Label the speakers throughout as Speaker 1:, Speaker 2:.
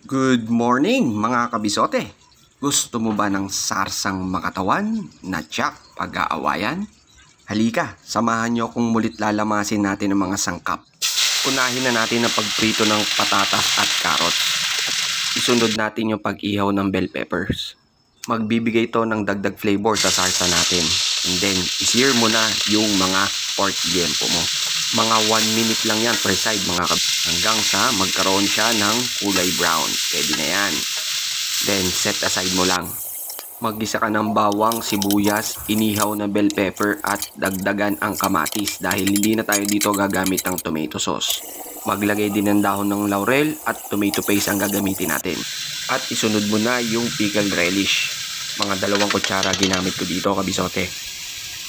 Speaker 1: Good morning mga kabisote! Gusto mo ba ng sarsang makatawan na tiyak pag-aawayan? Halika, samahan niyo kung mulit lalamasin natin ang mga sangkap. Unahin na natin ang pagprito ng patatas at carrots. Isunod natin yung pag-ihaw ng bell peppers. Magbibigay ito ng dagdag flavor sa sarsa natin. And then, i-sear mo na yung mga pork liempo mo. Mga 1 minute lang yan per side mga hanggang sa magkaroon siya ng kulay brown. Pwede na yan. Then, set aside mo lang. Maggisa ka ng bawang, sibuyas, inihaw na bell pepper at dagdagan ang kamatis dahil hindi na tayo dito gagamit ng tomato sauce. Maglagay din ng dahon ng laurel at tomato paste ang gagamitin natin. At isunod mo na yung pickled relish. Mga 2 kutsara ginamit ko dito, kabisote.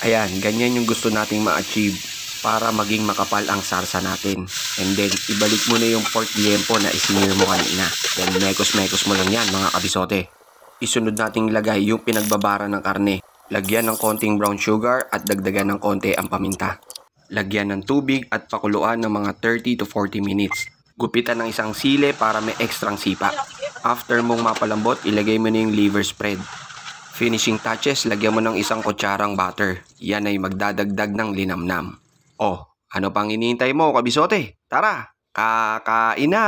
Speaker 1: Ayan, ganyan yung gusto nating ma-achieve para maging makapal ang sarsa natin. And then, ibalik mo na yung pork liempo na isinir mo kanina. Then, mekos-mekos mo lang yan mga kabisote. Isunod nating lagay yung pinagbabara ng karne. Lagyan ng konting brown sugar at dagdagan ng konti ang paminta. Lagyan ng tubig at pakuluan ng mga 30 to 40 minutes. Gupitan ng isang sile para may ekstrang sipa. After mong mapalambot, ilagay mo na yung liver spread. Finishing touches, lagyan mo ng 1 kutsarang butter. Yan ay magdadagdag ng linamnam. Oh, ano pang iniintay mo, kabisote? Tara, kakain na!